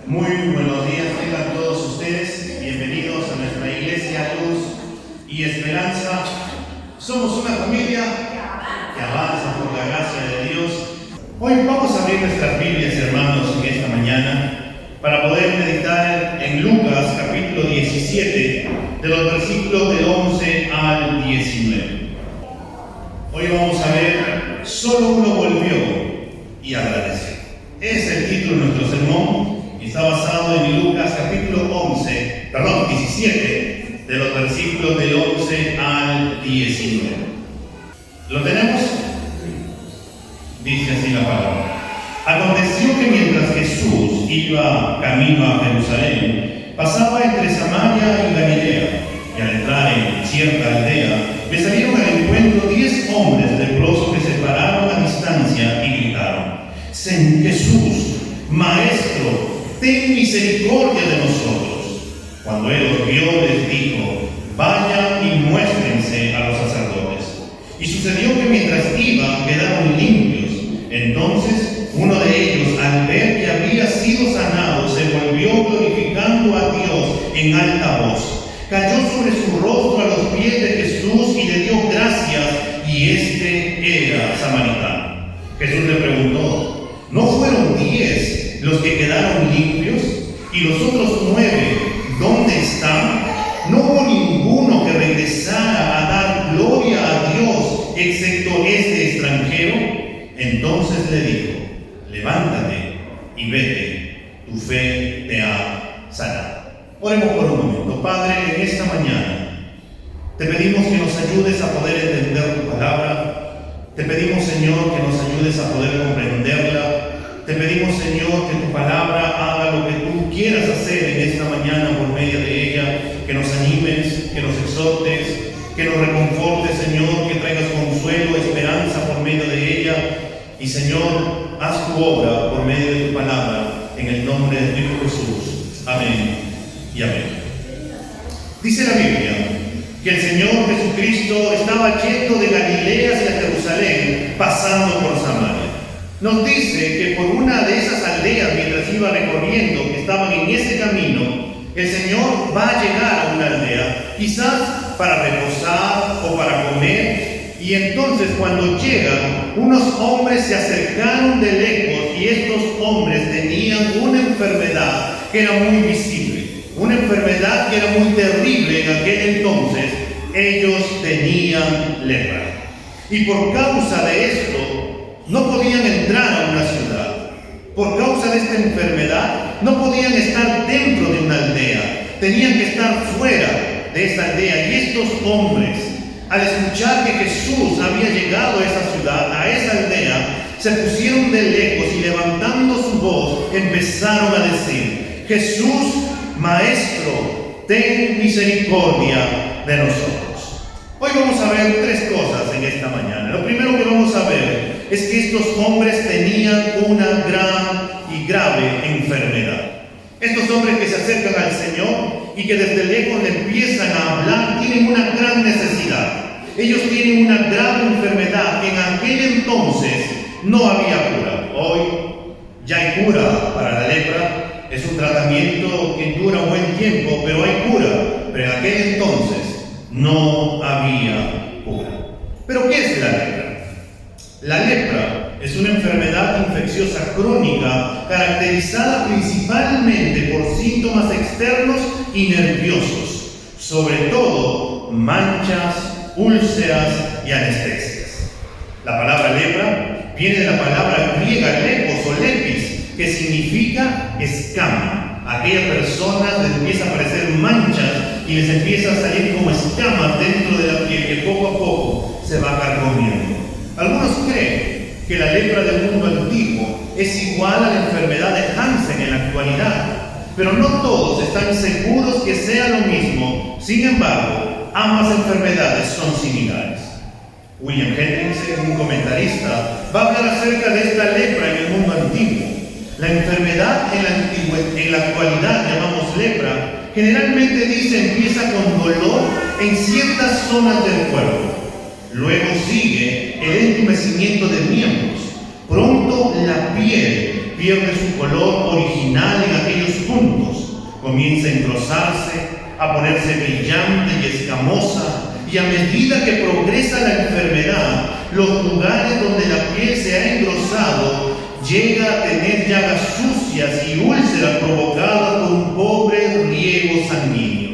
Muy buenos días tengan todos ustedes, bienvenidos a nuestra iglesia Luz y Esperanza. Somos una familia que avanza por la gracia de Dios. Hoy vamos a abrir nuestras Biblias, hermanos, en esta mañana para poder meditar en Lucas capítulo 17, de los versículos del 11 al 19. Hoy vamos a ver, solo uno volvió y agradeció. Es el título de nuestro sermón. Está basado en Lucas capítulo 17, de los versículos del 11 al 19. ¿Lo tenemos? Dice así la palabra. Aconteció que mientras Jesús iba camino a Jerusalén, pasaba entre Samaria y Galilea, y al entrar en cierta aldea, le salieron al encuentro 10 hombres leprosos que se pararon a distancia y gritaron: Jesús, Maestro, ten misericordia de nosotros. Cuando él los vio, les dijo: vayan y muéstrense a los sacerdotes. Y sucedió que mientras iban, quedaron limpios. Entonces uno de ellos, al ver que había sido sanado, se volvió glorificando a Dios en alta voz. Cayó sobre su rostro a los pies de Jesús y le dio gracias, y este era samaritano. Jesús le preguntó: ¿no fueron 10 los que quedaron limpios? ¿Y los otros 9 dónde están? ¿No hubo ninguno que regresara a dar gloria a Dios, excepto este extranjero? Entonces le dijo: levántate y vete, tu fe te ha sanado. Oremos por un momento. Padre, en esta mañana te pedimos que nos ayudes a poder entender tu palabra. Te pedimos, Señor, que nos ayudes a poder comprenderla. Te pedimos, Señor, que tu palabra haga lo que tú quieras hacer en esta mañana por medio de ella, que nos animes, que nos exhortes, que nos reconfortes, Señor, que traigas consuelo, esperanza por medio de ella. Y, Señor, haz tu obra por medio de tu palabra, en el nombre de Cristo Jesús. Amén y amén. Dice la Biblia que el Señor Jesucristo estaba yendo de Galilea hacia Jerusalén, pasando por Samaria. Nos dice que por una de esas aldeas, mientras iba recorriendo, que estaban en ese camino, el Señor va a llegar a una aldea, quizás para reposar o para comer. Y entonces, cuando llega, unos hombres se acercaron de lejos, y estos hombres tenían una enfermedad que era muy visible, una enfermedad que era muy terrible en aquel entonces. Ellos tenían lepra, y por causa de esto no podían entrar a una ciudad. Por causa de esta enfermedad no podían estar dentro de una aldea, tenían que estar fuera de esta aldea. Y estos hombres, al escuchar que Jesús había llegado a esa ciudad, a esa aldea, se pusieron de lejos y, levantando su voz, empezaron a decir: Jesús, Maestro, ten misericordia de nosotros. Hoy vamos a ver 3 cosas en esta mañana. Lo primero que vamos a ver es que estos hombres tenían una gran y grave enfermedad. Estos hombres que se acercan al Señor y que desde lejos le empiezan a hablar, tienen una gran necesidad. Ellos tienen una grave enfermedad que en aquel entonces no había cura. Hoy ya hay cura para la lepra. Es un tratamiento que dura un buen tiempo, pero hay cura. Pero en aquel entonces no había cura. ¿Pero qué es la lepra? La lepra es una enfermedad infecciosa crónica caracterizada principalmente por síntomas externos y nerviosos, sobre todo manchas, úlceras y anestesias. La palabra lepra viene de la palabra griega lepos o lepis, que significa escama. Aquella persona les empieza a aparecer manchas y les empieza a salir como escamas dentro de la piel, que poco a poco se va carcomiendo. Algunos creen que la lepra del mundo antiguo es igual a la enfermedad de Hansen en la actualidad, pero no todos están seguros que sea lo mismo. Sin embargo, ambas enfermedades son similares. William Hendriksen, un comentarista, va a hablar acerca de esta lepra en el mundo antiguo. La enfermedad en la actualidad llamamos lepra, generalmente dice empieza con dolor en ciertas zonas del cuerpo. Luego sigue el entumecimiento de miembros. Pronto la piel pierde su color original en aquellos comienza a engrosarse, a ponerse brillante y escamosa, y a medida que progresa la enfermedad, los lugares donde la piel se ha engrosado llega a tener llagas sucias y úlceras provocadas por un pobre riego sanguíneo.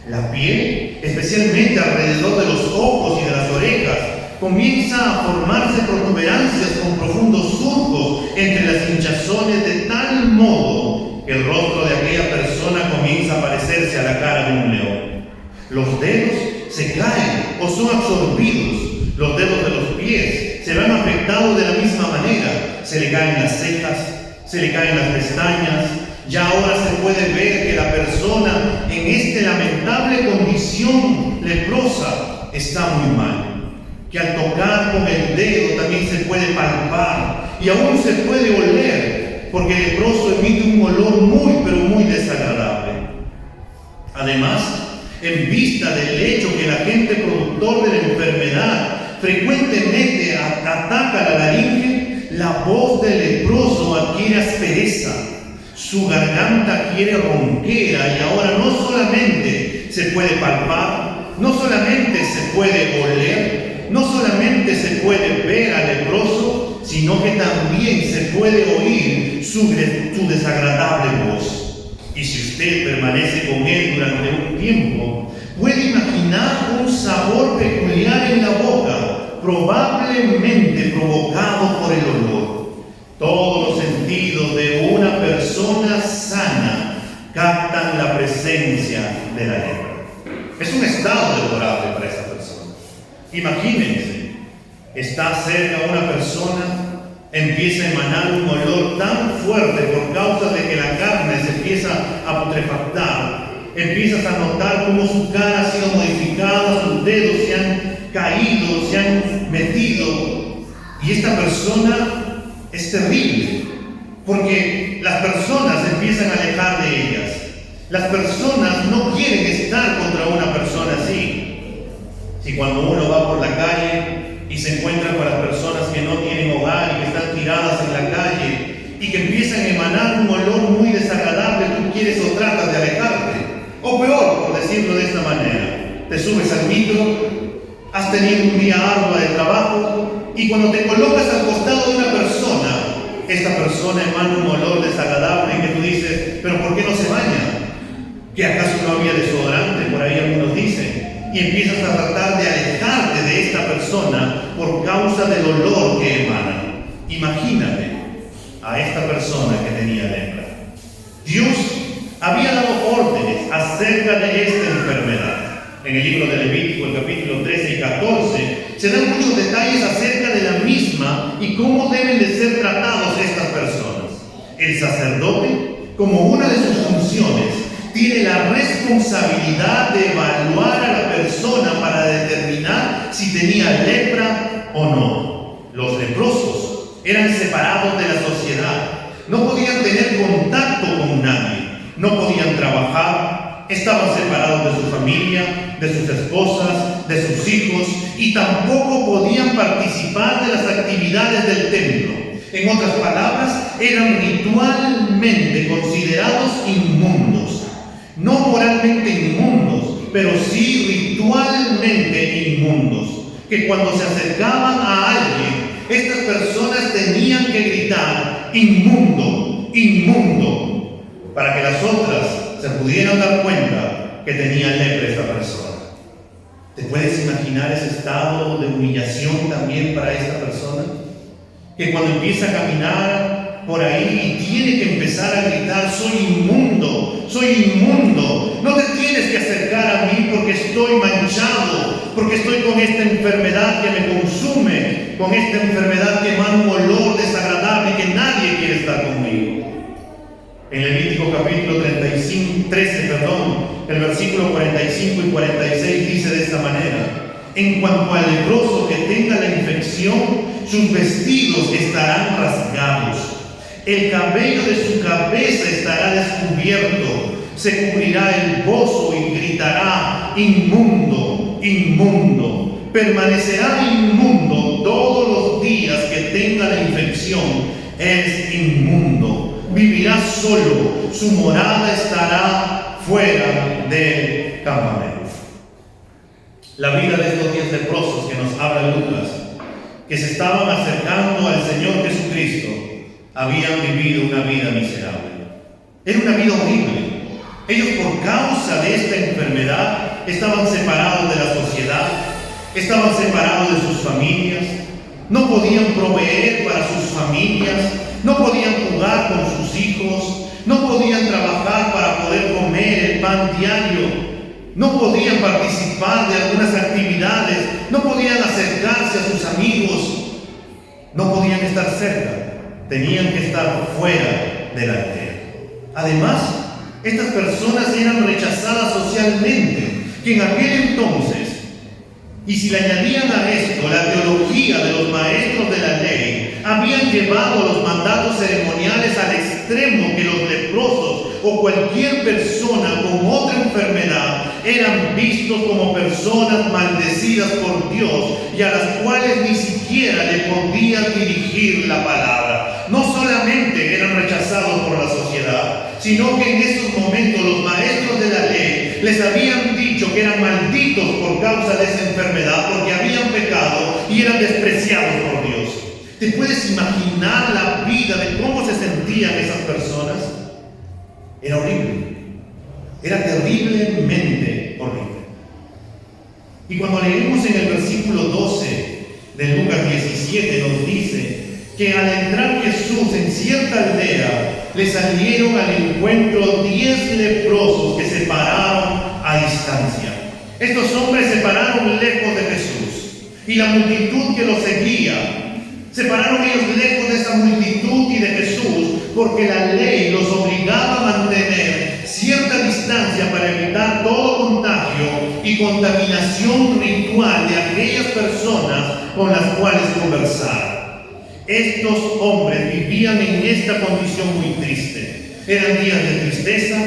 La piel, especialmente alrededor de los ojos y de las orejas, comienza a formarse protuberancias con profundos surcos entre las hinchazones, de tal modo que el rostro de aquella persona comienza a parecerse a la cara de un león. Los dedos se caen o son absorbidos. Los dedos de los pies se ven afectados de la misma manera. Se le caen las cejas, se le caen las pestañas. Ya ahora se puede ver que la persona en esta lamentable condición leprosa está muy mal. Que al tocar con el dedo también se puede palpar y aún se puede oler, porque el leproso emite un olor muy, pero muy desagradable. Además, en vista del hecho que el agente productor de la enfermedad frecuentemente ataca la laringe, la voz del leproso adquiere aspereza, su garganta adquiere ronquera y ahora no solamente se puede palpar, no solamente se puede oler, no solamente se puede ver al leproso, sino que también se puede oír su desagradable voz. Y si usted permanece con él durante un tiempo, puede imaginar un sabor peculiar en la boca, probablemente provocado por el olor. Todos los sentidos de una persona sana captan la presencia de la lepra. Es un estado deplorable para esa persona. Imagínense, está cerca una persona, empieza a emanar un olor tan fuerte por causa de que la carne se empieza a putrefactar. Empiezas a notar cómo su cara ha sido modificada, sus dedos se han caído, se han metido. Y esta persona es terrible, porque las personas empiezan a alejar de ellas. Las personas no quieren estar contra una persona así. Si cuando uno va por la calle y se encuentra con las personas que no tienen hogar y que están tiradas en la calle y que empiezan a emanar un olor muy desagradable, tú quieres o tratas de alejarte. O peor, por decirlo de esta manera, te subes al micro, has tenido un día arduo de trabajo y cuando te colocas al costado de una persona, esta persona emana un olor desagradable y que tú dices, ¿pero por qué no se baña? ¿Que acaso no había desodorante? Por ahí algunos dicen. Y empiezas a tratar de alejarte de esta persona por causa del olor que emana. Imagínate a esta persona que tenía lepra. Dios había dado órdenes acerca de esta enfermedad. En el libro de Levítico, el capítulo 13 y 14, se dan muchos detalles acerca de la misma y cómo deben de ser tratados estas personas. El sacerdote, como una de sus funciones, tiene la responsabilidad de evaluar a la persona para determinar si tenía lepra o no. Los leprosos eran separados de la sociedad, no podían tener contacto con nadie, no podían trabajar, estaban separados de su familia, de sus esposas, de sus hijos, y tampoco podían participar de las actividades del templo. En otras palabras, eran ritualmente considerados inmundos. No moralmente inmundos, pero sí ritualmente inmundos. Que cuando se acercaban a alguien, estas personas tenían que gritar, inmundo, inmundo, para que las otras se pudieran dar cuenta que tenía lepra esta persona. ¿Te puedes imaginar ese estado de humillación también para esta persona? Que cuando empieza a caminar por ahí y tiene que empezar a gritar, soy inmundo, no te tienes que acercar a mí porque estoy manchado, porque estoy con esta enfermedad que me consume, con esta enfermedad que emana un olor desagradable y que nadie quiere estar conmigo. En Levítico capítulo 13, el versículo 45 y 46 dice de esta manera: en cuanto al leproso que tenga la infección, sus vestidos estarán rasgados, el cabello de su cabeza estará descubierto, se cubrirá el bozo y gritará, inmundo, inmundo. Permanecerá inmundo todos los días que tenga la infección, es inmundo. vivirá solo, su morada estará fuera del campamento. La vida de estos 10 leprosos que nos habla Lucas, que se estaban acercando al Señor Jesucristo, habían vivido una vida miserable. Era una vida horrible. Ellos, por causa de esta enfermedad, estaban separados de la sociedad, estaban separados de sus familias, no podían proveer para sus familias, no podían jugar con sus hijos, no podían trabajar para poder comer el pan diario, no podían participar de algunas actividades, no podían acercarse a sus amigos, no podían estar cerca, tenían que estar fuera de la aldea. Además, estas personas eran rechazadas socialmente, que en aquel entonces, y si le añadían a esto la teología de los maestros de la ley, habían llevado los mandatos ceremoniales al extremo que los leprosos o cualquier persona con otra enfermedad eran vistos como personas maldecidas por Dios y a las cuales ni siquiera le podían dirigir la palabra. No solamente eran rechazados por la sociedad, sino que en esos momentos los maestros de la ley les habían dicho que eran malditos por causa de esa enfermedad, porque habían pecado y eran despreciados por Dios. ¿Te puedes imaginar la vida de cómo se sentían esas personas? Era horrible. Era terriblemente horrible. Y cuando leemos en el versículo 12 de Lucas 17, nos dice que al entrar Jesús en cierta aldea, le salieron al encuentro 10 leprosos que se pararon a distancia. Estos hombres se pararon lejos de Jesús y la multitud que los seguía. Se pararon ellos lejos de esa multitud y de Jesús, porque la ley los obligaba a mantener cierta distancia para evitar todo contagio y contaminación ritual de aquellas personas con las cuales conversar. Estos hombres vivían en esta condición muy triste. Eran días de tristeza,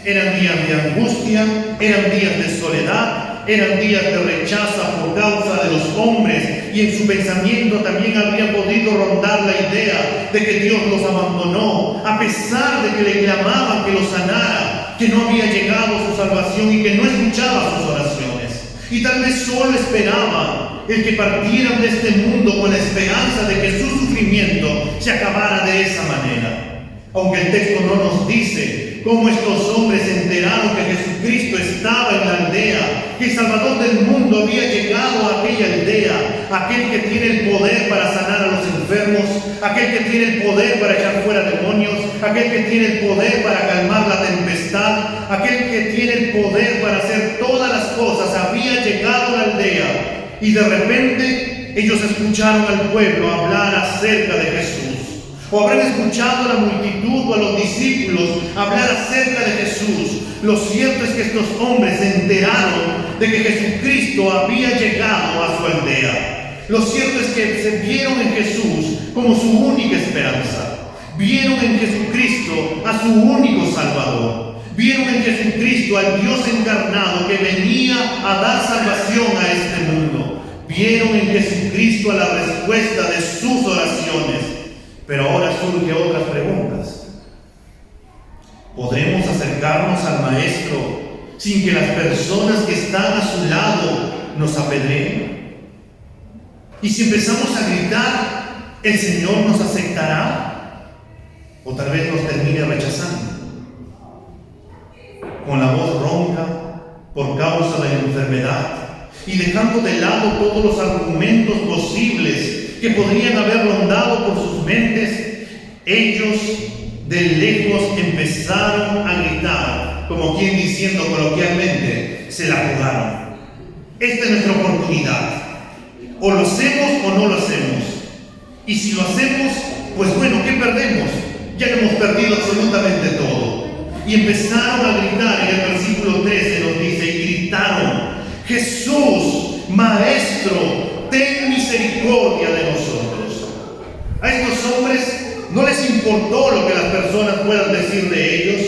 eran días de angustia, eran días de soledad, eran días de rechazo por causa de los hombres, y en su pensamiento también habría podido rondar la idea de que Dios los abandonó, a pesar de que le clamaban que los sanara, que no había llegado su salvación y que no escuchaba sus oraciones. Y tal vez solo esperaba el que partieran de este mundo con la esperanza de que su sufrimiento se acabara de esa manera. Aunque el texto no nos dice cómo estos hombres se enteraron que Jesucristo estaba en la aldea, que el Salvador del mundo había llegado a aquella aldea, aquel que tiene el poder para sanar a los enfermos, aquel que tiene el poder para echar fuera demonios, aquel que tiene el poder para calmar la tempestad, aquel que tiene el poder para hacer todas las cosas, había llegado a la aldea. Y de repente ellos escucharon al pueblo hablar acerca de Jesús. O habrán escuchado a la multitud o a los discípulos hablar acerca de Jesús. Lo cierto es que estos hombres se enteraron de que Jesucristo había llegado a su aldea. Lo cierto es que se vieron en Jesús como su única esperanza. Vieron en Jesucristo a su único Salvador. Vieron en Jesucristo al Dios encarnado que venía a dar salvación a este mundo. Vieron en Jesucristo a la respuesta de sus oraciones. Pero ahora surgen otras preguntas. ¿Podremos acercarnos al Maestro sin que las personas que están a su lado nos apedreen? ¿Y si empezamos a gritar, el Señor nos aceptará? ¿O tal vez nos termine rechazando? Con la voz ronca por causa de la enfermedad y dejando de lado todos los argumentos posibles que podrían haber rondado por sus mentes, ellos de lejos empezaron a gritar, como quien diciendo coloquialmente, se la jugaron. Esta es nuestra oportunidad. O lo hacemos o no lo hacemos. Y si lo hacemos, pues bueno, ¿qué perdemos? Ya hemos perdido absolutamente todo. Y empezaron a gritar, en el versículo 13 nos dice, y gritaron, Jesús, Maestro, ten misericordia de nosotros. A estos hombres no les importó lo que las personas puedan decir de ellos,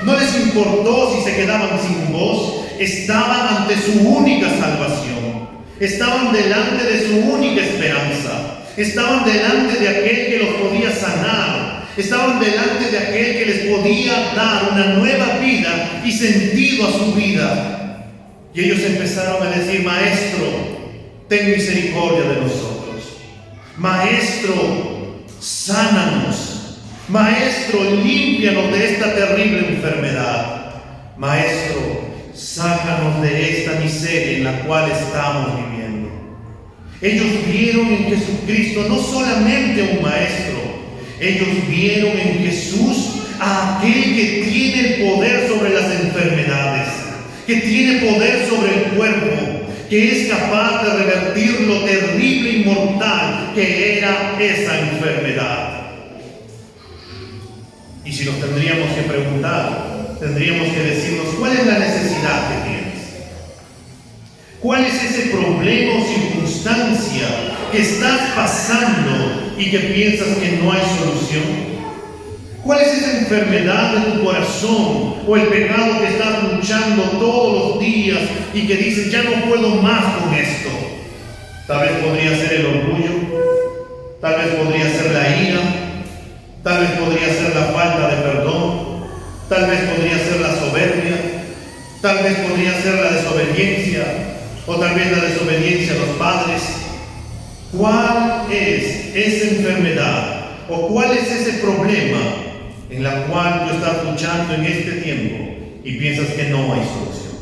no les importó si se quedaban sin voz, estaban ante su única salvación, estaban delante de su única esperanza, estaban delante de aquel que los podía sanar, estaban delante de aquel que les podía dar una nueva vida y sentido a su vida. Y ellos empezaron a decir: Maestro, ten misericordia de nosotros. Maestro, sánanos. Maestro, límpianos de esta terrible enfermedad. Maestro, sácanos de esta miseria en la cual estamos viviendo. Ellos vieron en Jesucristo no solamente un maestro, ellos vieron en Jesús a aquel que tiene el poder sobre las enfermedades, que tiene poder sobre el cuerpo, que es capaz de revertir lo terrible y mortal que era esa enfermedad. Y si nos tendríamos que preguntar, tendríamos que decirnos: ¿cuál es la necesidad que tienes? ¿Cuál es ese problema o circunstancia que estás pasando y que piensas que no hay solución? ¿Cuál es esa enfermedad de tu corazón o el pecado que estás luchando todos los días y que dices: ya no puedo más con esto? Tal vez podría ser el orgullo, tal vez podría ser la ira, tal vez podría ser la falta de perdón, tal vez podría ser la soberbia, tal vez podría ser la desobediencia, o tal vez la desobediencia a los padres. ¿Cuál es esa enfermedad o cuál es ese problema en la cual tú estás luchando en este tiempo y piensas que no hay solución?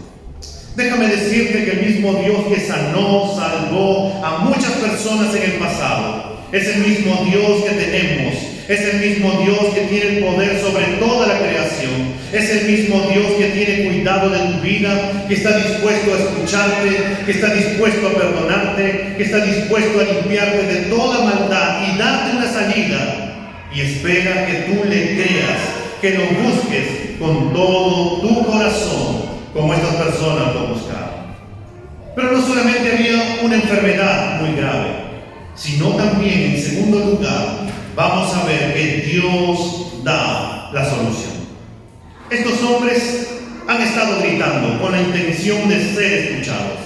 Déjame decirte que el mismo Dios que sanó, salvó a muchas personas en el pasado, es el mismo Dios que tenemos. Es el mismo Dios que tiene el poder sobre toda la creación. Es el mismo Dios que tiene cuidado de tu vida, que está dispuesto a escucharte, que está dispuesto a perdonarte, que está dispuesto a limpiarte de toda maldad y darte una salida. Y espera que tú le creas, que lo busques con todo tu corazón, como estas personas lo buscaron. Pero no solamente había una enfermedad muy grave, sino también, en segundo lugar, vamos a ver que Dios da la solución. Estos hombres han estado gritando con la intención de ser escuchados.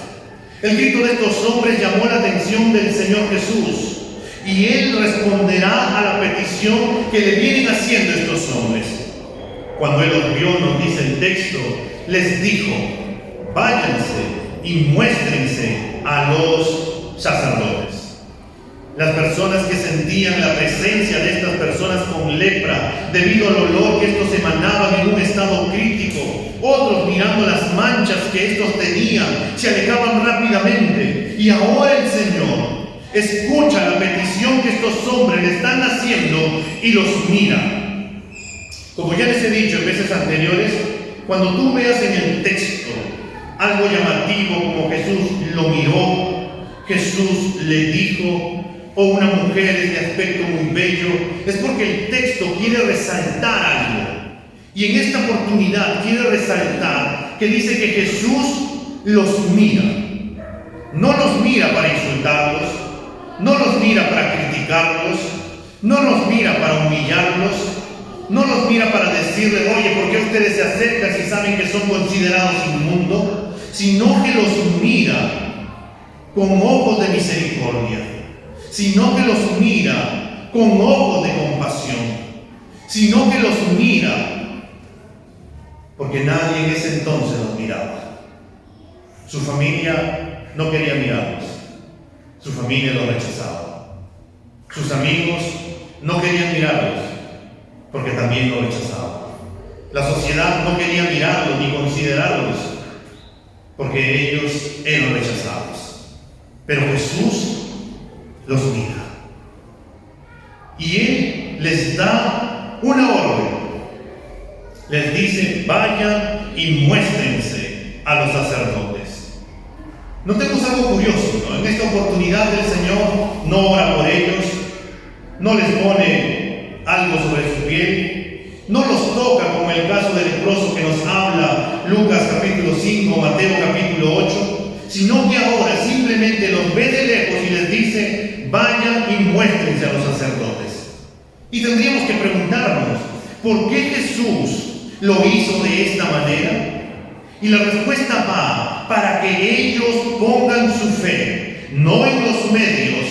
El grito de estos hombres llamó la atención del Señor Jesús, y Él responderá a la petición que le vienen haciendo estos hombres. Cuando Él los vio, nos dice el texto, les dijo: váyanse y muéstrense a los sacerdotes. Las personas que sentían la presencia de estas personas con lepra, debido al olor que estos emanaban en un estado crítico, otros mirando las manchas que estos tenían, se alejaban rápidamente. Y ahora el Señor escucha la petición que estos hombres le están haciendo y los mira. Como ya les he dicho en veces anteriores, cuando tú veas en el texto algo llamativo como Jesús lo miró, Jesús le dijo, o una mujer es de aspecto muy bello, es porque el texto quiere resaltar algo. Y en esta oportunidad quiere resaltar que dice que Jesús los mira. No los mira para insultarlos, no los mira para criticarlos, no los mira para humillarlos, no los mira para decirle: oye, ¿por qué ustedes se acercan si saben que son considerados inmundos? Sino que los mira con ojos de misericordia, sino que los mira con ojos de compasión, sino que los mira porque nadie en ese entonces los miraba. Su familia no quería mirarlos, su familia los rechazaba, sus amigos no querían mirarlos porque también los rechazaban. La sociedad no quería mirarlos ni considerarlos porque ellos eran rechazados. Pero Jesús los mira y Él les da una orden. Les dice: vayan y muéstrense a los sacerdotes. Notemos algo curioso, ¿no? En esta oportunidad el Señor no ora por ellos, no les pone algo sobre su piel, no los toca como el caso del leproso que nos habla Lucas capítulo 5, Mateo capítulo 8, sino que ahora simplemente los ve de lejos y les dice: vayan y muéstrense a los sacerdotes. Y tendríamos que preguntarnos, ¿por qué Jesús lo hizo de esta manera? Y la respuesta va para que ellos pongan su fe, no en los medios,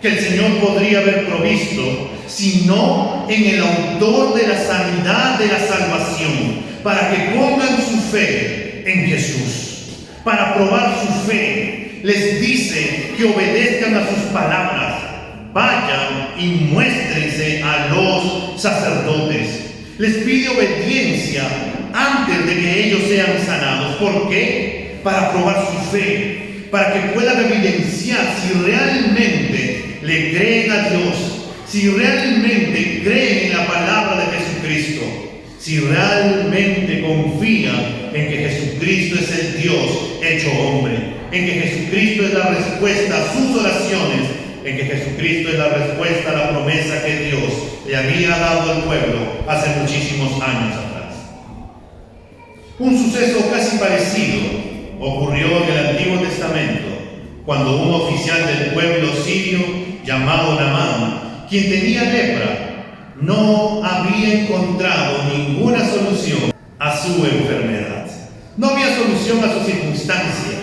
que el Señor podría haber provisto, sino en el autor de la sanidad, de la salvación, para que pongan su fe en Jesús. Para probar su fe, les dice que obedezcan a sus palabras. Vayan y muéstrense a los sacerdotes. Les pide obediencia antes de que ellos sean sanados. ¿Por qué? Para probar su fe, para que puedan evidenciar si realmente le creen a Dios, si realmente creen en la palabra de Jesucristo, si realmente confían en que Jesucristo es el Dios hecho hombre, en que Jesucristo es la respuesta a sus oraciones, en que Jesucristo es la respuesta a la promesa que Dios le había dado al pueblo hace muchísimos años atrás. Un suceso casi parecido ocurrió en el Antiguo Testamento, cuando un oficial del pueblo sirio llamado Naamán, quien tenía lepra, no había encontrado ninguna solución a su enfermedad. No había solución a su circunstancia,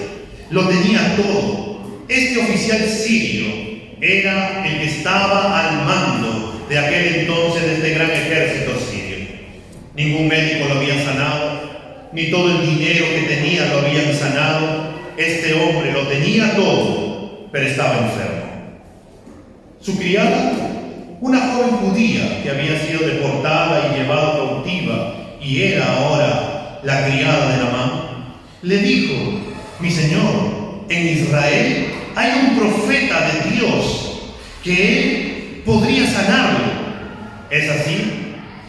lo tenía todo. Este oficial sirio era el que estaba al mando de aquel entonces de este gran ejército sirio. Ningún médico lo había sanado, ni todo el dinero que tenía lo habían sanado. Este hombre lo tenía todo, pero estaba enfermo. Su criada, una joven judía que había sido deportada y llevada cautiva y era ahora la criada de Naamán, le dijo: mi señor, en Israel hay un profeta de Dios que él podría sanarlo. Es así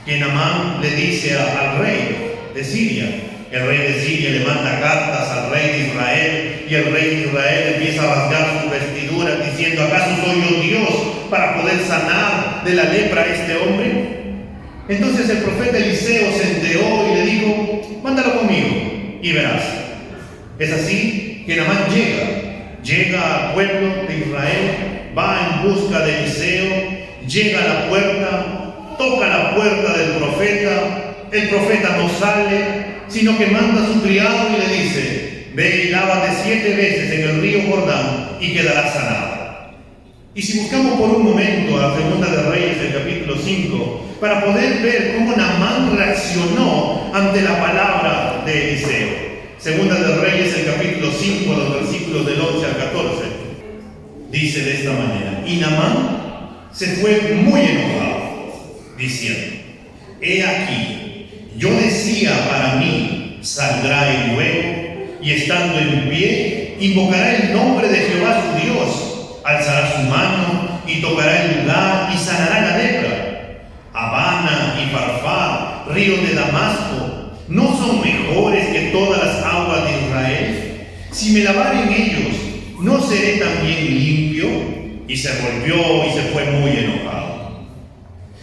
que Naamán le dice al rey de Siria. El rey de Siria le manda cartas al rey de Israel, y el rey de Israel empieza a rasgar sus vestiduras diciendo: ¿acaso soy yo Dios para poder sanar de la lepra a este hombre? Entonces el profeta Eliseo se enteró y le dijo: mándalo conmigo y verás. Es así que Naamán llega al pueblo de Israel, va en busca de Eliseo, llega a la puerta, toca la puerta del profeta. El profeta no sale, sino que manda a su criado y le dice: ve y lávate 7 veces en el río Jordán y quedarás sanado. Y si buscamos por un momento a Segunda de Reyes, el capítulo 5, para poder ver cómo Naamán reaccionó ante la palabra de Eliseo. Segunda de Reyes, el capítulo 5, los versículos del 11 al 14, dice de esta manera: y Naamán se fue muy enojado, diciendo: he aquí, yo decía para mí, saldrá el huevo, y estando en pie, invocará el nombre de Jehová su Dios, alzará su mano y tocará el lugar y sanará la lepra. Habana y Farfar, ríos de Damasco, ¿no son mejores que todas las aguas de Israel? Si me lavare en ellos, ¿no seré también limpio? Y se volvió y se fue muy enojado.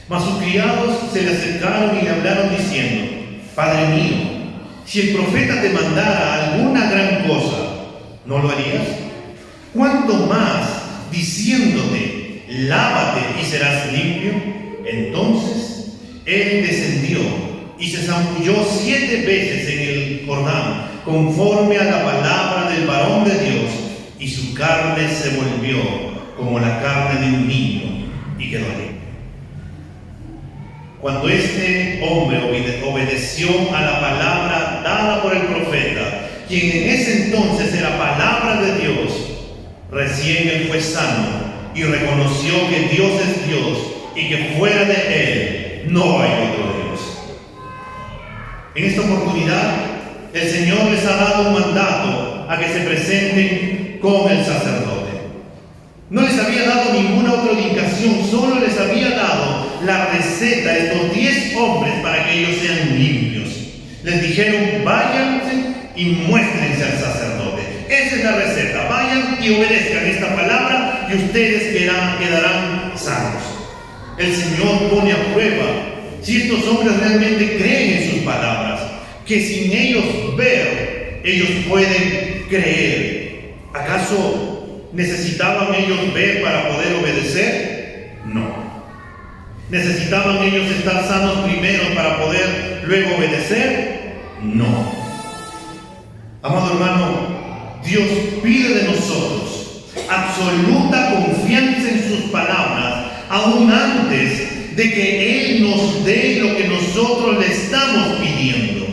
Mas sus criados se le acercaron y le hablaron diciendo: Padre mío, si el profeta te mandara alguna gran cosa, ¿no lo harías? ¿Cuánto más diciéndote: lávate y serás limpio? Entonces él descendió y se zambulló 7 veces en el Jordán, conforme a la palabra del varón de Dios, y su carne se volvió como la carne de un niño y quedó limpio. Cuando este hombre obedeció a la palabra dada por el profeta, quien en ese entonces era palabra de Dios, recién él fue sano y reconoció que Dios es Dios y que fuera de él no hay otro Dios. En esta oportunidad, el Señor les ha dado un mandato a que se presenten con el sacerdote. No les había dado ninguna otra indicación, solo les había dado la receta a estos 10 hombres para que ellos sean limpios. Les dijeron: váyanse y muéstrense al sacerdote. Esa es la receta: vayan y obedezcan esta palabra y ustedes quedarán sanos. El Señor pone a prueba si estos hombres realmente creen en sus palabras, que sin ellos ver, ellos pueden creer. ¿Acaso necesitaban ellos ver para poder obedecer? No. ¿Necesitaban ellos estar sanos primero para poder luego obedecer? No. Amado hermano, Dios pide de nosotros absoluta confianza en sus palabras, aún antes de que Él nos dé lo que nosotros le estamos pidiendo.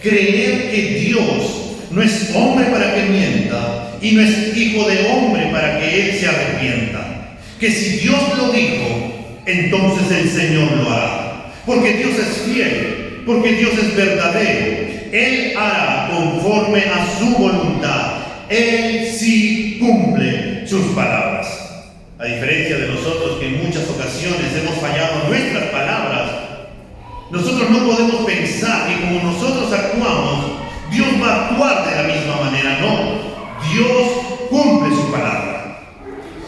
Creer que Dios no es hombre para que mienta y no es hijo de hombre para que Él se arrepienta. Que si Dios lo dijo, entonces el Señor lo hará. Porque Dios es fiel, porque Dios es verdadero. Él hará conforme a su voluntad. Él sí cumple sus palabras. A diferencia de nosotros que en muchas ocasiones hemos fallado nuestras palabras, nosotros no podemos pensar que como nosotros actuamos, Dios va a actuar de la misma manera. No, Dios cumple su palabra.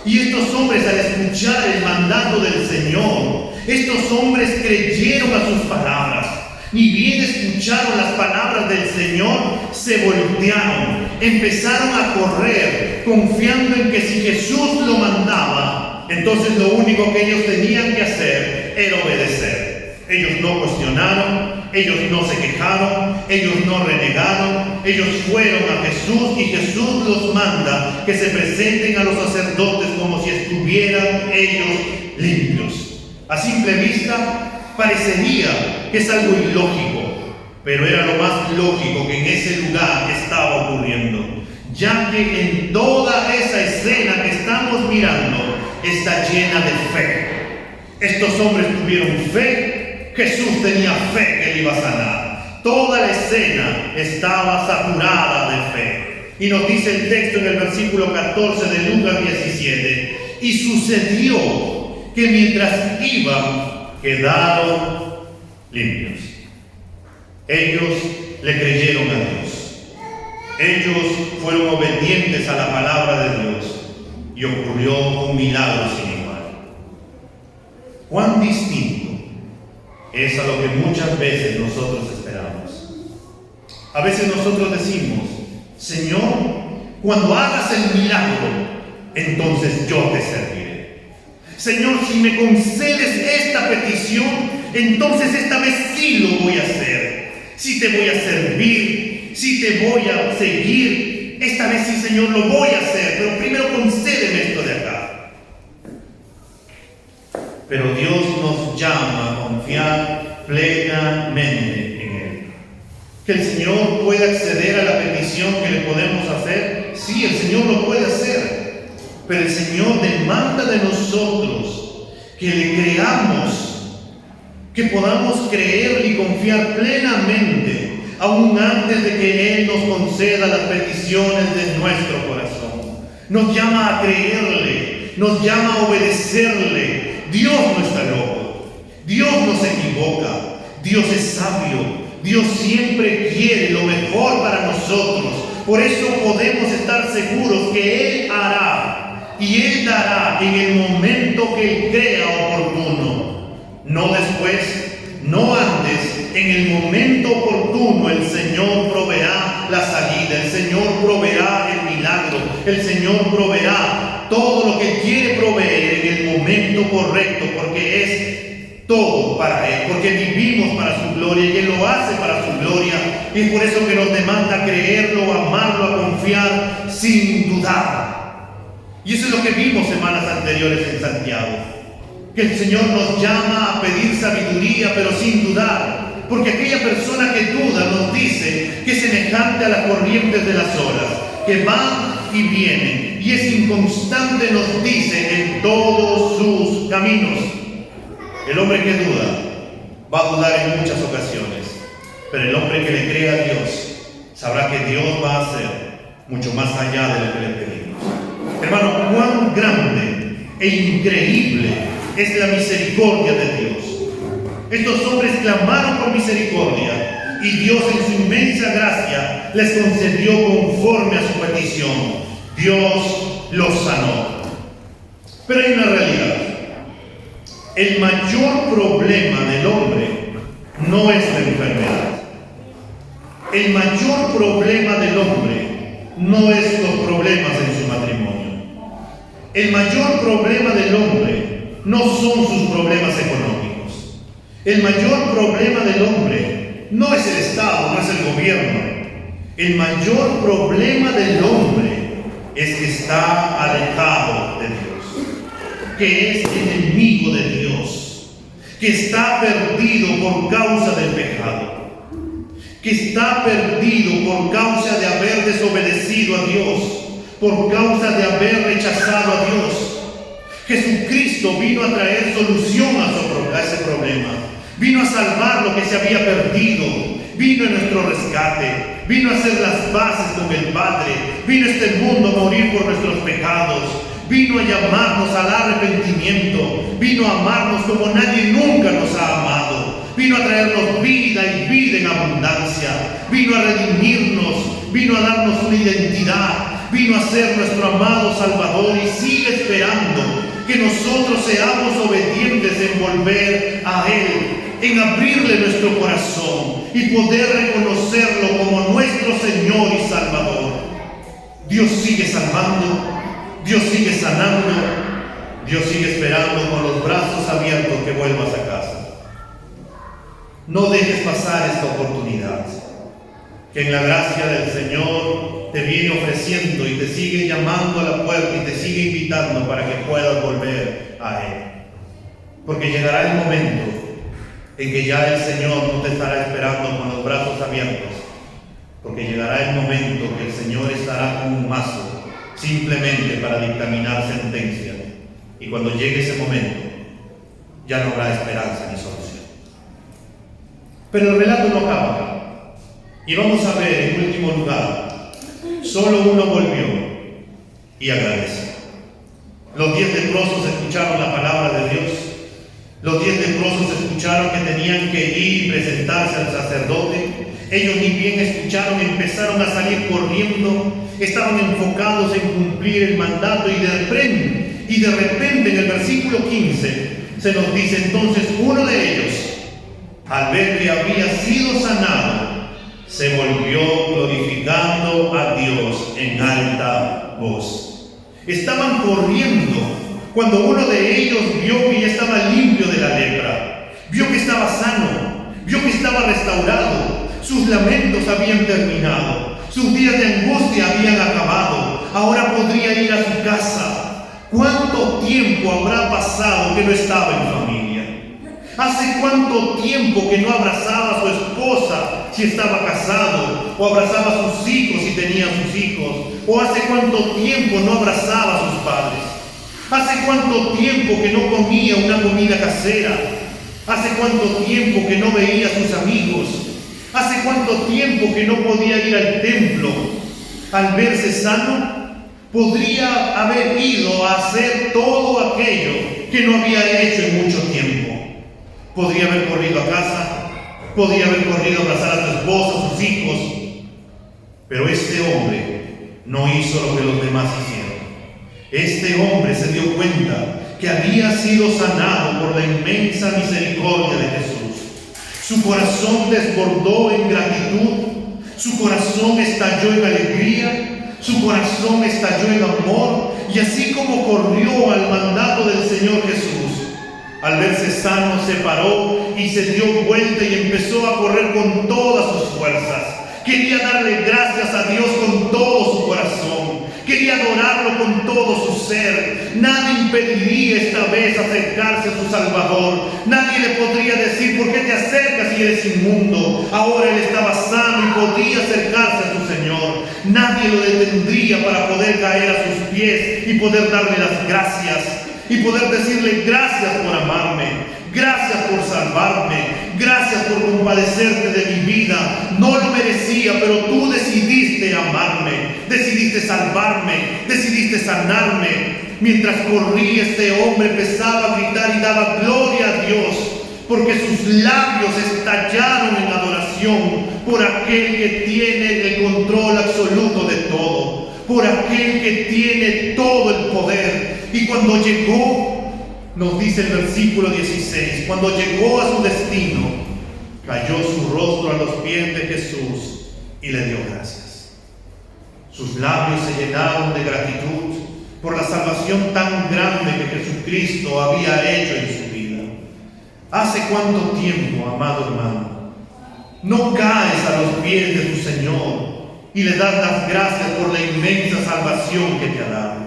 Y estos hombres, al escuchar el mandato del Señor, estos hombres creyeron a sus palabras. Ni bien escucharon las palabras del Señor, se voltearon, empezaron a correr, confiando en que si Jesús lo mandaba, entonces lo único que ellos tenían que hacer era obedecer. Ellos no cuestionaron, ellos no se quejaron, ellos no renegaron, ellos fueron a Jesús y Jesús los manda que se presenten a los sacerdotes como si estuvieran ellos limpios. A simple vista, parecería que es algo ilógico, pero era lo más lógico que en ese lugar estaba ocurriendo, ya que en toda esa escena que estamos mirando está llena de fe. Estos hombres tuvieron fe, Jesús tenía fe que le iba a sanar. Toda la escena estaba saturada de fe. Y nos dice el texto en el versículo 14 de Lucas 17, y sucedió que mientras iban, quedaron limpios. Ellos le creyeron a Dios. Ellos fueron obedientes a la palabra de Dios y ocurrió un milagro sin igual. Cuán distinto es a lo que muchas veces nosotros esperamos. A veces nosotros decimos: Señor, cuando hagas el milagro, entonces yo te serviré. Señor, si me concedes esta petición, entonces esta vez sí lo voy a hacer. Sí te voy a servir, sí te voy a seguir. Esta vez sí, Señor, lo voy a hacer, pero primero concédeme esto de acá. Pero Dios nos llama a confiar plenamente en Él. ¿Que el Señor pueda acceder a la petición que le podemos hacer? Sí, el Señor lo puede hacer. Pero el Señor demanda de nosotros que le creamos, que podamos creerle y confiar plenamente, aún antes de que Él nos conceda las peticiones de nuestro corazón. Nos llama a creerle, nos llama a obedecerle. Dios no está loco, Dios no se equivoca, Dios es sabio, Dios siempre quiere lo mejor para nosotros. Por eso podemos estar seguros que Él hará. Y Él dará en el momento que Él crea oportuno. No después, no antes. En el momento oportuno el Señor proveerá la salida. El Señor proveerá el milagro. El Señor proveerá todo lo que quiere proveer en el momento correcto. Porque es todo para Él. Porque vivimos para su gloria y Él lo hace para su gloria. Y es por eso que nos demanda creerlo, amarlo, a confiar sin dudar. Y eso es lo que vimos semanas anteriores en Santiago. Que el Señor nos llama a pedir sabiduría, pero sin dudar. Porque aquella persona que duda, nos dice que es semejante a las corrientes de las olas, que van y vienen. Y es inconstante, nos dice, en todos sus caminos. El hombre que duda va a dudar en muchas ocasiones. Pero el hombre que le cree a Dios sabrá que Dios va a hacer mucho más allá de lo que le pedimos. Hermano, cuán grande e increíble es la misericordia de Dios. Estos hombres clamaron por misericordia y Dios en su inmensa gracia les concedió conforme a su petición. Dios los sanó. Pero hay una realidad. El mayor problema del hombre no es la enfermedad. El mayor problema del hombre no es los problemas en su matrimonio. El mayor problema del hombre no son sus problemas económicos. El mayor problema del hombre no es el Estado, no es el gobierno. El mayor problema del hombre es que está alejado de Dios, que es enemigo de Dios, que está perdido por causa del pecado, que está perdido por causa de haber desobedecido a Dios, por causa de haber rechazado a Dios. Jesucristo vino a traer solución a ese problema, vino a salvar lo que se había perdido, vino en nuestro rescate, vino a hacer las bases con el Padre, vino a este mundo a morir por nuestros pecados, vino a llamarnos al arrepentimiento, vino a amarnos como nadie nunca nos ha amado, vino a traernos vida y vida en abundancia, vino a redimirnos, vino a darnos una identidad, vino a ser nuestro amado Salvador y sigue esperando que nosotros seamos obedientes en volver a Él, en abrirle nuestro corazón y poder reconocerlo como nuestro Señor y Salvador. Dios sigue salvando, Dios sigue sanando, Dios sigue esperando con los brazos abiertos que vuelvas a casa. No dejes pasar esta oportunidad, que en la gracia del Señor te viene ofreciendo y te sigue llamando a la puerta y te sigue invitando para que puedas volver a Él. Porque llegará el momento en que ya el Señor no te estará esperando con los brazos abiertos, porque llegará el momento que el Señor estará con un mazo simplemente para dictaminar sentencia, y cuando llegue ese momento ya no habrá esperanza ni solución. Pero el relato no acaba, y vamos a ver en último lugar, solo uno volvió y agradeció. Los 10 leprosos escucharon la palabra de Dios. Los 10 leprosos escucharon que tenían que ir y presentarse al sacerdote. Ellos ni bien escucharon, empezaron a salir corriendo, estaban enfocados en cumplir el mandato y de repente en el versículo 15 se nos dice: entonces uno de ellos, al ver que había sido sanado, se volvió glorificando a Dios en alta voz. Estaban corriendo cuando uno de ellos vio que ya estaba limpio de la lepra, vio que estaba sano, vio que estaba restaurado, sus lamentos habían terminado, sus días de angustia habían acabado, ahora podría ir a su casa. ¿Cuánto tiempo habrá pasado que no estaba en familia? ¿Hace cuánto tiempo que no abrazaba a su esposa si estaba casado? ¿O abrazaba a sus hijos si tenía sus hijos? ¿O hace cuánto tiempo no abrazaba a sus padres? ¿Hace cuánto tiempo que no comía una comida casera? ¿Hace cuánto tiempo que no veía a sus amigos? ¿Hace cuánto tiempo que no podía ir al templo? Al verse sano, podría haber ido a hacer todo aquello que no había hecho en mucho tiempo. Podría haber corrido a casa, podría haber corrido a abrazar a su esposa, a sus hijos, pero este hombre no hizo lo que los demás hicieron. Este hombre se dio cuenta que había sido sanado por la inmensa misericordia de Jesús. Su corazón desbordó en gratitud, su corazón estalló en alegría, su corazón estalló en amor, y así como corrió al mandato del Señor Jesús, al verse sano se paró y se dio vuelta y empezó a correr con todas sus fuerzas. Quería darle gracias a Dios con todo su corazón, quería adorarlo con todo su ser. Nadie impediría esta vez acercarse a su Salvador. Nadie le podría decir: ¿por qué te acercas si eres inmundo? Ahora él estaba sano y podía acercarse a su Señor. Nadie lo detendría para poder caer a sus pies y poder darle las gracias y poder decirle: gracias por amarme, gracias por salvarme, gracias por compadecerte de mi vida. No lo merecía, pero tú decidiste amarme, decidiste salvarme, decidiste sanarme. Mientras corría, este hombre empezaba a gritar y daba gloria a Dios, porque sus labios estallaron en adoración por aquel que tiene el control absoluto de todo, por aquel que tiene todo el poder. Y cuando llegó, nos dice el versículo 16, cuando llegó a su destino, cayó su rostro a los pies de Jesús y le dio gracias. Sus labios se llenaron de gratitud por la salvación tan grande que Jesucristo había hecho en su vida. ¿Hace cuánto tiempo, amado hermano, no caes a los pies de tu Señor y le das las gracias por la inmensa salvación que te ha dado?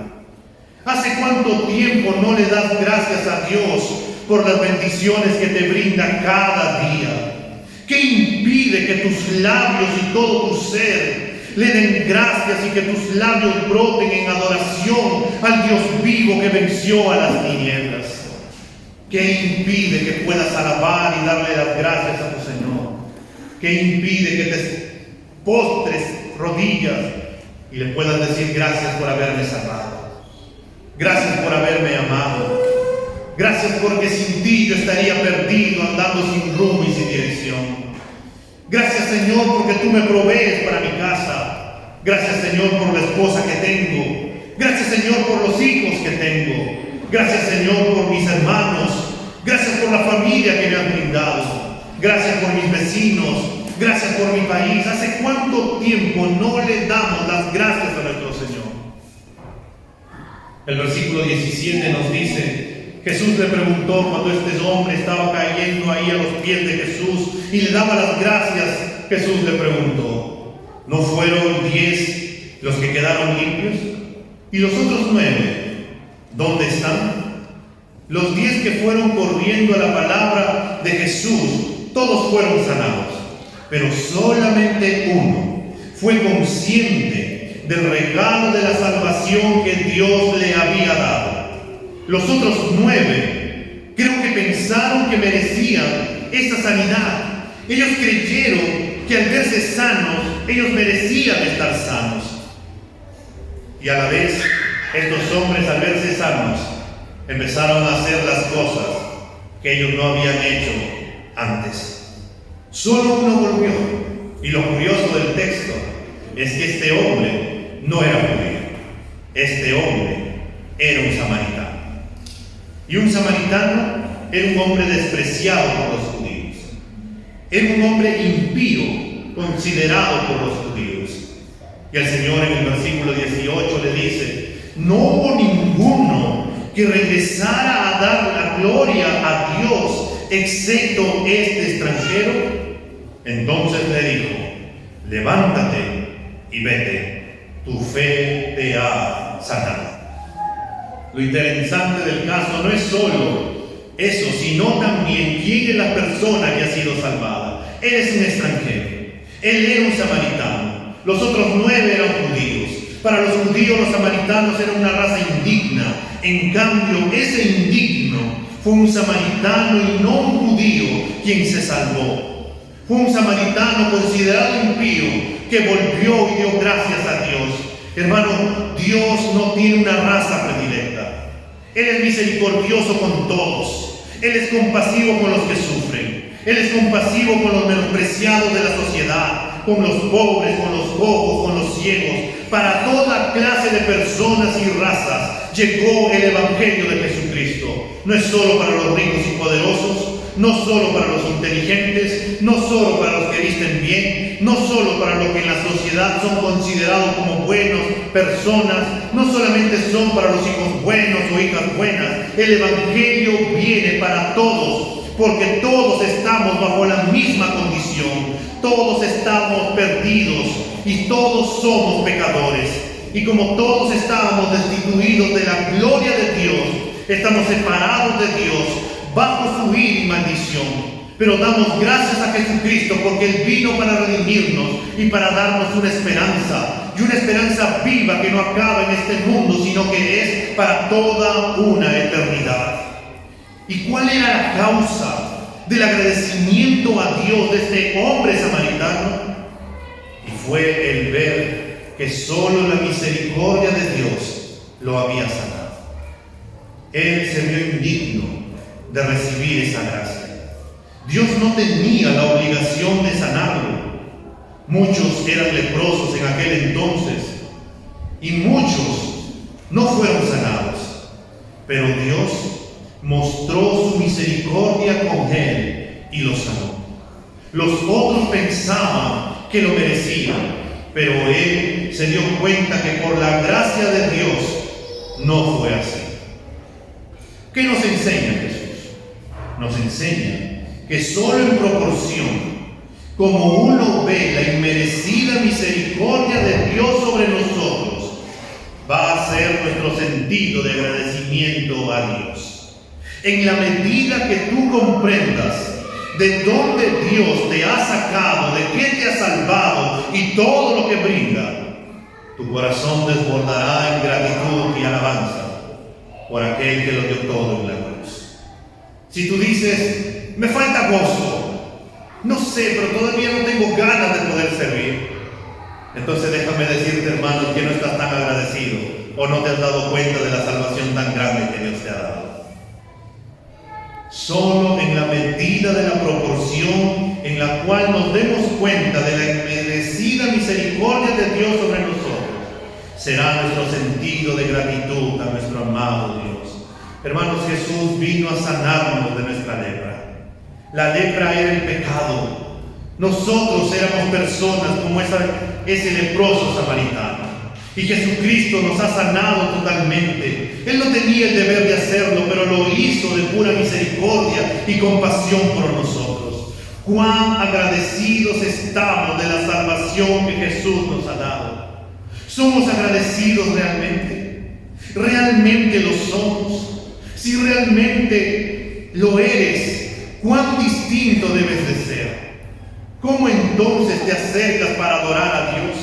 ¿Hace cuánto tiempo no le das gracias a Dios por las bendiciones que te brinda cada día? ¿Qué impide que tus labios y todo tu ser le den gracias y que tus labios broten en adoración al Dios vivo que venció a las tinieblas? ¿Qué impide que puedas alabar y darle las gracias a tu Señor? ¿Qué impide que te postres rodillas y le puedas decir gracias por haberme salvado? Gracias por haberme amado. Gracias porque sin ti yo estaría perdido, andando sin rumbo y sin dirección. Gracias, Señor, porque tú me provees para mi casa. Gracias, Señor, por la esposa que tengo. Gracias, Señor, por los hijos que tengo. Gracias, Señor, por mis hermanos. Gracias por la familia que me han brindado. Gracias por mis vecinos. Gracias por mi país. ¿Hace cuánto tiempo no le damos las gracias a nuestro Señor? El versículo 17 nos dice: Jesús le preguntó cuando este hombre estaba cayendo ahí a los pies de Jesús y le daba las gracias. Jesús le preguntó: ¿no fueron 10 los que quedaron limpios? ¿Y los otros 9 dónde están? Los 10 que fueron corriendo a la palabra de Jesús, todos fueron sanados, pero solamente uno fue consciente del regalo de la salvación que Dios le había dado. Los otros 9 creo que pensaron que merecían esa sanidad. Ellos creyeron que al verse sanos, ellos merecían estar sanos. Y a la vez, estos hombres al verse sanos, empezaron a hacer las cosas que ellos no habían hecho antes. Solo uno volvió. Y lo curioso del texto es que este hombre no era judío. Este hombre era un samaritano. Y un samaritano era un hombre despreciado por los judíos. Era un hombre impío, considerado por los judíos. Y el Señor en el versículo 18 le dice: no hubo ninguno que regresara a dar la gloria a Dios, excepto este extranjero. Entonces le dijo: levántate y vete, tu fe te ha sanado. Lo interesante del caso no es solo eso, sino también quién es la persona que ha sido salvada. Él es un extranjero, él era un samaritano, los otros 9 eran judíos. Para los judíos los samaritanos eran una raza indigna. En cambio, ese indigno fue un samaritano y no un judío quien se salvó. Fue un samaritano considerado impío que volvió y dio gracias a Dios. Hermano, Dios no tiene una raza predilecta. Él es misericordioso con todos. Él es compasivo con los que sufren. Él es compasivo con los menospreciados de la sociedad, con los pobres, con los cojos, con los ciegos. Para toda clase de personas y razas llegó el Evangelio de Jesucristo. No es solo para los ricos y poderosos, no solo para los inteligentes, no solo para los que visten bien, no solo para los que en la sociedad son considerados como buenos personas, no solamente son para los hijos buenos o hijas buenas. El Evangelio viene para todos, porque todos estamos bajo la misma condición, todos estamos perdidos y todos somos pecadores. Y como todos estábamos destituidos de la gloria de Dios, estamos separados de Dios, bajo su ira y maldición. Pero damos gracias a Jesucristo porque Él vino para redimirnos y para darnos una esperanza, y una esperanza viva que no acaba en este mundo, sino que es para toda una eternidad. ¿Y cuál era la causa del agradecimiento a Dios de este hombre samaritano? Y fue el ver que solo la misericordia de Dios lo había sanado. Él se vio indigno de recibir esa gracia. Dios no tenía la obligación de sanarlo. Muchos eran leprosos en aquel entonces y muchos no fueron sanados, pero Dios mostró su misericordia con él y lo sanó. Los otros pensaban que lo merecían, pero él se dio cuenta que por la gracia de Dios no fue así. ¿Qué nos enseña Jesús? Nos enseña que solo en proporción como uno ve la inmerecida misericordia de Dios sobre nosotros, va a ser nuestro sentido de agradecimiento a Dios. En la medida que tú comprendas de dónde Dios te ha sacado, de quién te ha salvado y todo lo que brinda, tu corazón desbordará en gratitud y alabanza por aquel que lo dio todo en la cruz. Si tú dices, me falta gozo, no sé, pero todavía no tengo ganas de poder servir, entonces déjame decirte, hermano, que no estás tan agradecido o no te has dado cuenta de la salvación tan grande que Dios te ha dado. Solo en la medida de la proporción en la cual nos demos cuenta de la inmerecida misericordia de Dios sobre nosotros, será nuestro sentido de gratitud a nuestro amado Dios. Hermanos, Jesús vino a sanarnos de nuestra lepra. La lepra era el pecado. Nosotros éramos personas como ese leproso samaritano. Y Jesucristo nos ha sanado totalmente. Él no tenía el deber de hacerlo, pero lo hizo de pura misericordia y compasión por nosotros. Cuán agradecidos estamos de la salvación que Jesús nos ha dado. ¿Somos agradecidos realmente? ¿Realmente lo somos? Si realmente lo eres, ¿cuán distinto debes de ser? ¿Cómo entonces te acercas para adorar a Dios?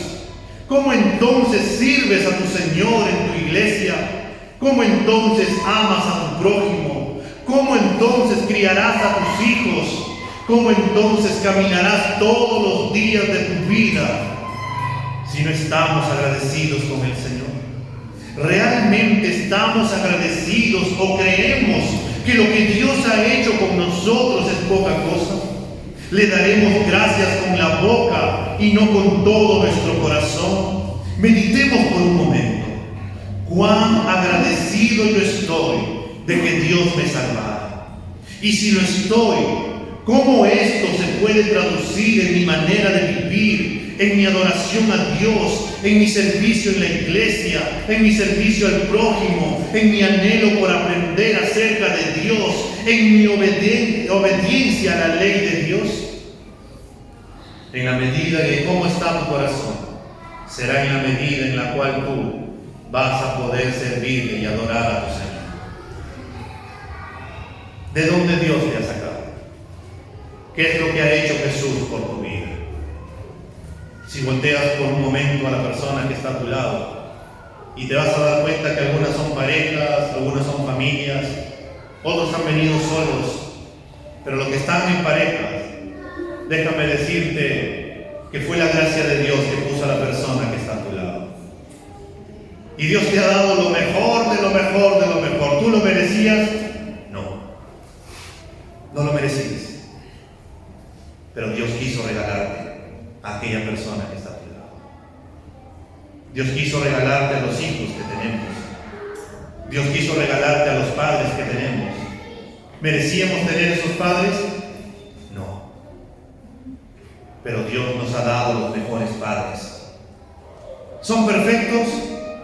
¿Cómo entonces sirves a tu Señor en tu iglesia? ¿Cómo entonces amas a tu prójimo? ¿Cómo entonces criarás a tus hijos? ¿Cómo entonces caminarás todos los días de tu vida si no estamos agradecidos con el Señor? ¿Realmente estamos agradecidos o creemos que lo que Dios ha hecho con nosotros es poca cosa? Le daremos gracias con la boca y no con todo nuestro corazón. Meditemos por un momento. Cuán agradecido yo estoy de que Dios me salvara. Y si lo estoy, ¿cómo esto se puede traducir en mi manera de vivir, en mi adoración a Dios, en mi servicio en la iglesia, en mi servicio al prójimo, en mi anhelo por aprender acerca de Dios, en mi obediencia a la ley de Dios? En la medida de cómo está tu corazón, será en la medida en la cual tú vas a poder servirle y adorar a tu Señor. ¿De dónde Dios te ha sacado? ¿Qué es lo que ha hecho Jesús por tu vida? Si volteas por un momento a la persona que está a tu lado y te vas a dar cuenta que algunas son parejas, algunas son familias, otros han venido solos, pero los que están en parejas, déjame decirte que fue la gracia de Dios que puso a la persona que está a tu lado. Y Dios te ha dado lo mejor de lo mejor de lo mejor. ¿Tú lo merecías? No lo merecías. Pero Dios quiso regalarte a aquella persona que está a tu lado. Dios quiso regalarte a los hijos que tenemos. Dios quiso regalarte a los padres que tenemos. ¿Merecíamos tener esos padres? No. Pero Dios nos ha dado los mejores padres. ¿Son perfectos?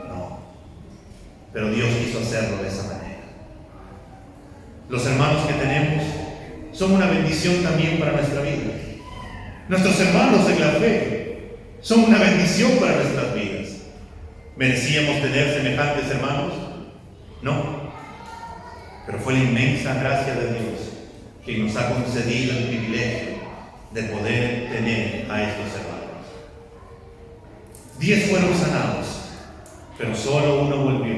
No. Pero Dios quiso hacerlo de esa manera. Los hermanos que tenemos son una bendición también para nuestra vida. Nuestros hermanos en la fe son una bendición para nuestras vidas. ¿Merecíamos tener semejantes hermanos? No. Pero fue la inmensa gracia de Dios que nos ha concedido el privilegio de poder tener a estos hermanos. 10 fueron sanados, pero solo uno volvió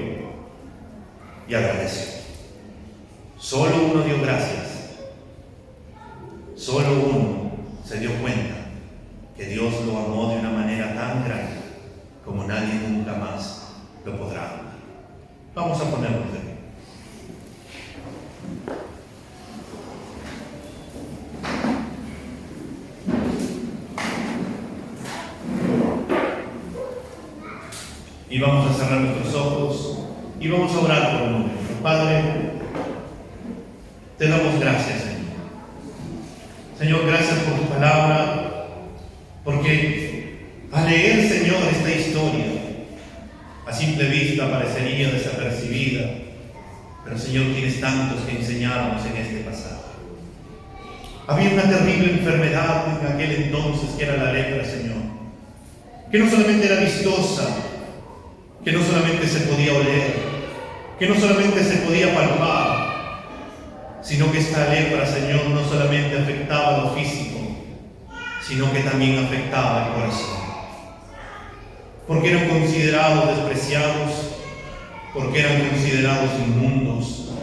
y agradeció. Solo uno dio gracias. Solo uno se dio cuenta que Dios lo amó de una manera tan grande como nadie nunca más lo podrá amar. Vamos a ponernos de pie. Y vamos a cerrar nuestros ojos y vamos a orar por un momento. Padre, te damos gracias, Señor. Señor, gracias por tu palabra, porque al leer, Señor, esta historia, a simple vista parecería desapercibida, pero Señor, tienes tantos que enseñarnos en este pasaje. Había una terrible enfermedad en aquel entonces que era la lepra, Señor, que no solamente era vistosa, que no solamente se podía oler, que no solamente se podía palpar, sino que esta lepra, Señor, no solamente afectaba lo físico, sino que también afectaba el corazón. Porque eran considerados despreciados, porque eran considerados inmundos.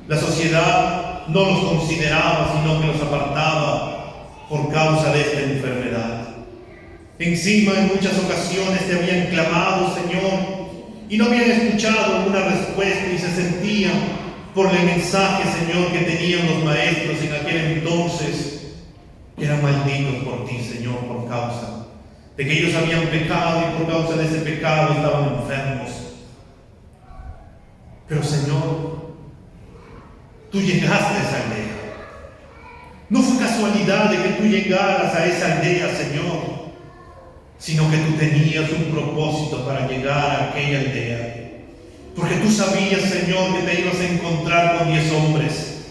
La sociedad no los consideraba, sino que los apartaba por causa de esta enfermedad. Encima, en muchas ocasiones te habían clamado, Señor, y no habían escuchado una respuesta y se sentían por el mensaje, Señor, que tenían los maestros en aquel entonces, que eran malditos por ti, Señor, por causa de que ellos habían pecado y por causa de ese pecado estaban enfermos. Pero, Señor, tú llegaste a esa aldea. No fue casualidad de que tú llegaras a esa aldea, Señor, sino que tú tenías un propósito para llegar a aquella aldea. Porque tú sabías, Señor, que te ibas a encontrar con 10 hombres.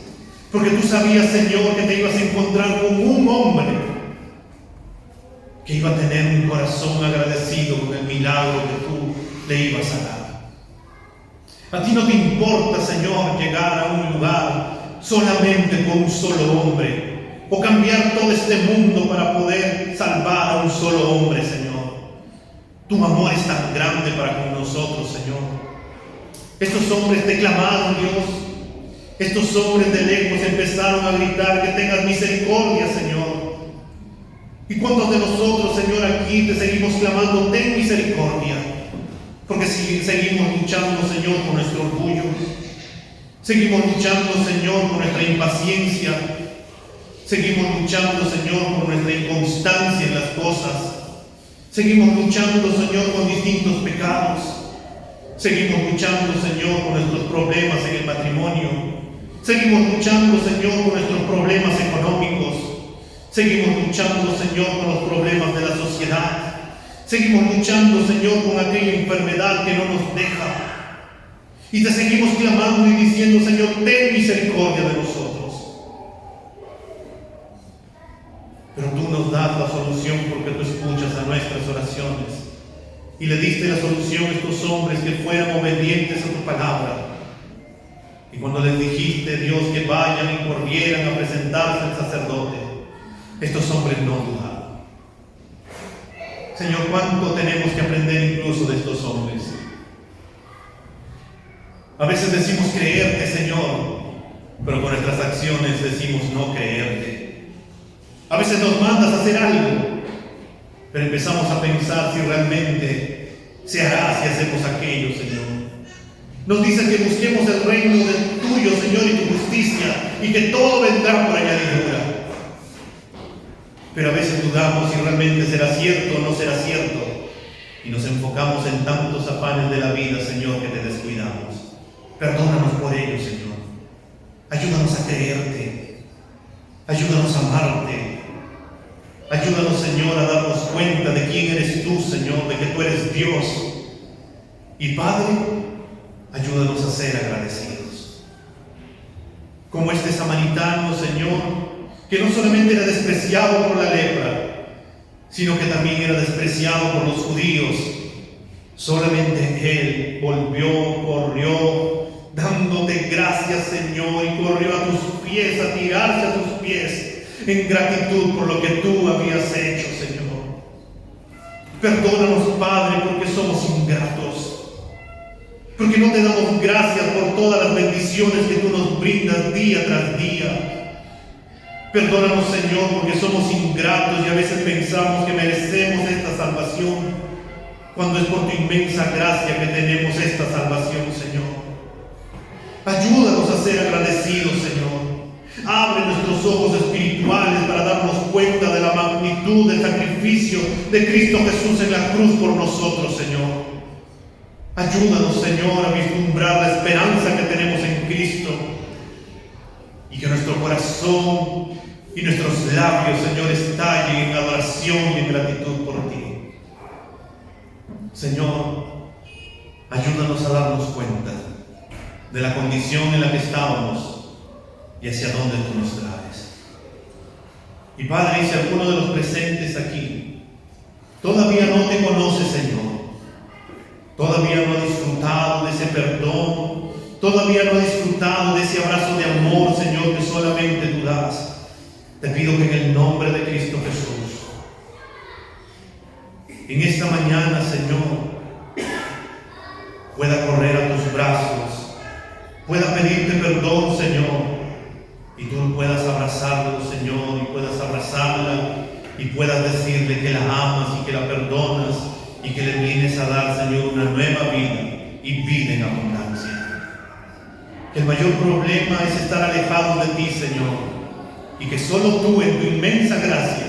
Porque tú sabías, Señor, que te ibas a encontrar con un hombre que iba a tener un corazón agradecido con el milagro que tú le ibas a dar. A ti no te importa, Señor, llegar a un lugar solamente con un solo hombre, o cambiar todo este mundo para poder salvar a un solo hombre, Señor. Tu amor es tan grande para con nosotros, Señor. Estos hombres te clamaron, Dios. Estos hombres de lejos empezaron a gritar que tengas misericordia, Señor. ¿Y cuántos de nosotros, Señor, aquí te seguimos clamando, ten misericordia? Porque si seguimos luchando, Señor, con nuestro orgullo, seguimos luchando, Señor, con nuestra impaciencia, seguimos luchando, Señor, por nuestra inconstancia en las cosas, seguimos luchando, Señor, con distintos pecados, seguimos luchando, Señor, con nuestros problemas en el matrimonio, seguimos luchando, Señor, con nuestros problemas económicos, seguimos luchando, Señor, con los problemas de la sociedad. Seguimos luchando, Señor, con aquella enfermedad que no nos deja. Y te seguimos clamando y diciendo, Señor, ten misericordia de nosotros. Pero tú nos das la solución porque tú escuchas a nuestras oraciones. Y le diste la solución a estos hombres que fueran obedientes a tu palabra. Y cuando les dijiste, Dios, que vayan y corrieran a presentarse al sacerdote, estos hombres no dudaron. Señor, ¿cuánto tenemos que aprender incluso de estos hombres? A veces decimos creerte, Señor, pero con nuestras acciones decimos no creerte. A veces nos mandas a hacer algo, pero empezamos a pensar si realmente se hará si hacemos aquello, Señor. Nos dices que busquemos el reino tuyo, Señor, y tu justicia, y que todo vendrá por añadidura. Pero a veces dudamos si realmente será cierto o no será cierto. Y nos enfocamos en tantos afanes de la vida, Señor, que te descuidamos. Perdónanos por ello, Señor. Ayúdanos a creerte. Ayúdanos a amarte. Ayúdanos, Señor, a darnos cuenta de quién eres tú, Señor, de que tú eres Dios. Y Padre, ayúdanos a ser agradecidos. Como este samaritano, Señor, que no solamente era despreciado por la lepra, sino que también era despreciado por los judíos. Solamente él volvió, corrió, dándote gracias, Señor, y corrió a tus pies, a tirarse a tus pies, en gratitud por lo que tú habías hecho, Señor. Perdónanos, Padre, porque somos ingratos, porque no te damos gracias por todas las bendiciones que tú nos brindas día tras día. Perdónanos, Señor, porque somos ingratos y a veces pensamos que merecemos esta salvación, cuando es por tu inmensa gracia que tenemos esta salvación, Señor. Ayúdanos a ser agradecidos, Señor. Abre nuestros ojos espirituales para darnos cuenta de la magnitud del sacrificio de Cristo Jesús en la cruz por nosotros, Señor. Ayúdanos, Señor, a vislumbrar la esperanza que tenemos en Cristo, y que nuestro corazón y nuestros labios, Señor, estallen en adoración y en gratitud por ti. Señor, ayúdanos a darnos cuenta de la condición en la que estábamos y hacia dónde tú nos traes. Y Padre, si alguno de los presentes aquí todavía no te conoce, Señor, todavía no ha disfrutado de ese perdón, todavía no ha disfrutado de ese abrazo de amor, Señor, que solamente tú das, te pido que en el nombre de Cristo Jesús, en esta mañana, Señor, pueda correr a tus brazos, pueda pedirte perdón, Señor, y tú puedas abrazarlo, Señor, y puedas abrazarla, y puedas decirle que la amas y que la perdonas, y que le vienes a dar, Señor, una nueva vida y vida en abundancia. Que el mayor problema es estar alejado de ti, Señor, y que solo tú, en tu inmensa gracia,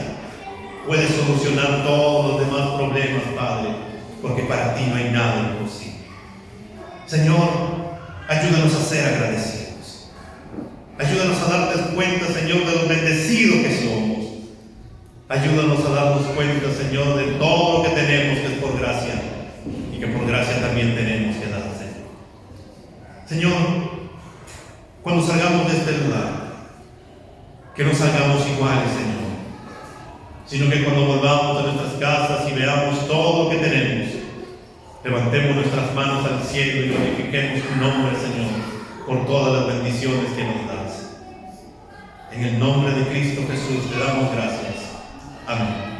puedes solucionar todos los demás problemas, Padre, porque para ti no hay nada imposible. Señor, ayúdanos a ser agradecidos. Ayúdanos a darnos cuenta, Señor, de lo bendecidos que somos. Ayúdanos a darnos cuenta, Señor, de todo lo que tenemos, que es por gracia, y que por gracia también tenemos que dar, Señor. Señor, cuando salgamos de este lugar, que no salgamos iguales, Señor, sino que cuando volvamos a nuestras casas y veamos todo lo que tenemos, levantemos nuestras manos al cielo y glorifiquemos tu nombre, Señor, por todas las bendiciones que nos das. En el nombre de Cristo Jesús te damos gracias. Amén.